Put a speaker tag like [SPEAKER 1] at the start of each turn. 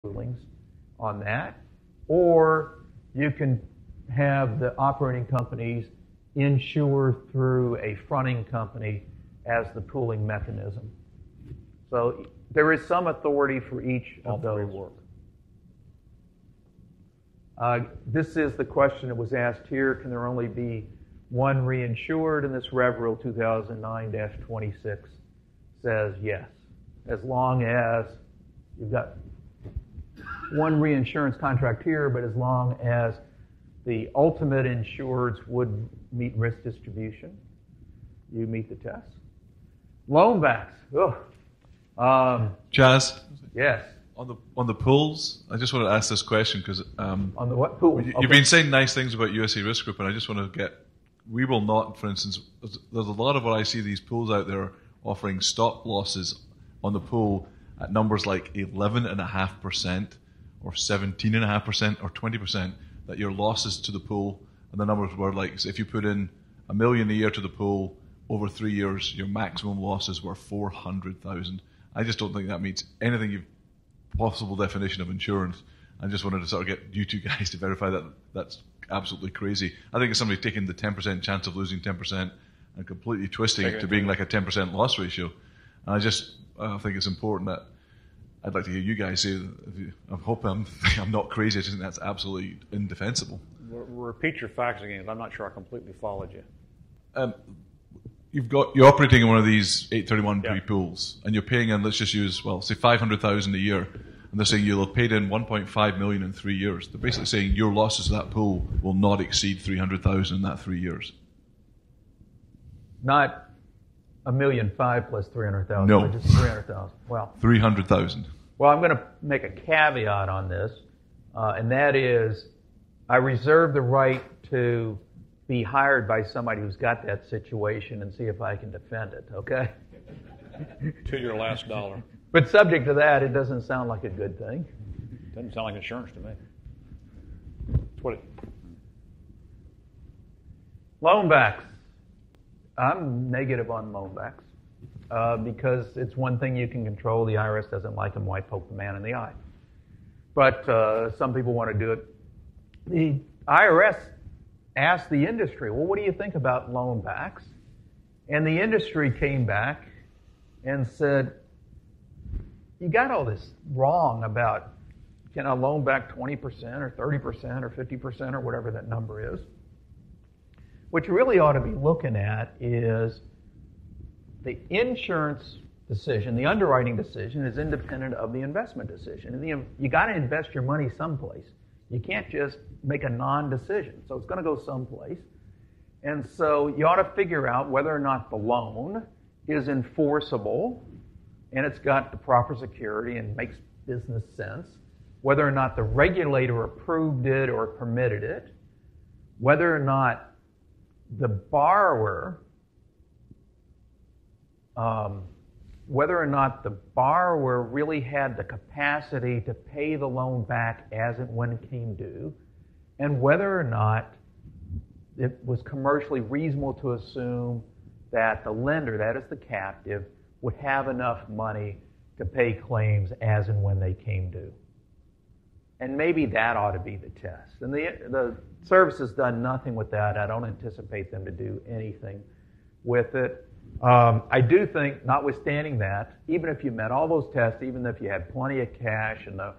[SPEAKER 1] rulings on that, or you can have the operating companies insure through a fronting company as the pooling mechanism. So there is some authority for each of those. This is the question that was asked here. Can there only be one reinsured? And this Rev Rule 2009-26 says yes, as long as you've got one reinsurance contract here, but as long as the ultimate insureds would meet risk distribution, you meet the test. Loan backs.
[SPEAKER 2] Jazz?
[SPEAKER 1] Yes.
[SPEAKER 2] On the pools, I just want to ask this question because
[SPEAKER 1] on the what pool?
[SPEAKER 2] You've been saying nice things about USA Risk Group, and I just want to get. We will not, for instance. There's a lot of what I see these pools out there offering stop losses on the pool at numbers like 11.5%, or 17.5%, or 20%. That your losses to the pool, and the numbers were like, so if you put in $1 million a year to the pool over 3 years, your maximum losses were $400,000. I just don't think that meets anything possible definition of insurance. I just wanted to sort of get you two guys to verify that that's absolutely crazy. I think it's somebody taking the 10% chance of losing 10% and completely twisting it to being like a 10% loss ratio. And I think it's important that I'd like to hear you guys say, I hope I'm not crazy, I just think that's absolutely indefensible.
[SPEAKER 3] Repeat your facts again, I'm not sure I completely followed you.
[SPEAKER 2] You're operating in one of these 831 pools, and you're paying in, let's just use, say $500,000 a year, and they're saying you'll have paid in $1.5 million in 3 years. They're basically saying your losses to that pool will not exceed $300,000 in that 3 years.
[SPEAKER 1] Not $1.5 million plus $300,000.
[SPEAKER 2] No,
[SPEAKER 1] just $300,000. Well,
[SPEAKER 2] $300,000.
[SPEAKER 1] Well, I'm going to make a caveat on this, and that is, I reserve the right to be hired by somebody who's got that situation and see if I can defend it. Okay?
[SPEAKER 3] To your last dollar.
[SPEAKER 1] But subject to that, it doesn't sound like a good thing.
[SPEAKER 3] Doesn't sound like insurance to me. What?
[SPEAKER 1] Loan backs. I'm negative on loan backs because it's one thing you can control. The IRS doesn't like them. Why poke the man in the eye? But some people want to do it. The IRS asked the industry, well, what do you think about loan backs? And the industry came back and said, you got all this wrong about can I loan back 20% or 30% or 50% or whatever that number is. What you really ought to be looking at is the insurance decision, the underwriting decision is independent of the investment decision. And you got to invest your money someplace. You can't just make a non-decision. So it's going to go someplace. And so you ought to figure out whether or not the loan is enforceable and it's got the proper security and makes business sense, whether or not the regulator approved it or permitted it, whether or not the borrower really had the capacity to pay the loan back as and when it came due, and whether or not it was commercially reasonable to assume that the lender, that is the captive, would have enough money to pay claims as and when they came due. And maybe that ought to be the test. And the service has done nothing with that. I don't anticipate them to do anything with it. I do think, notwithstanding that, even if you met all those tests, even if you had plenty of cash and the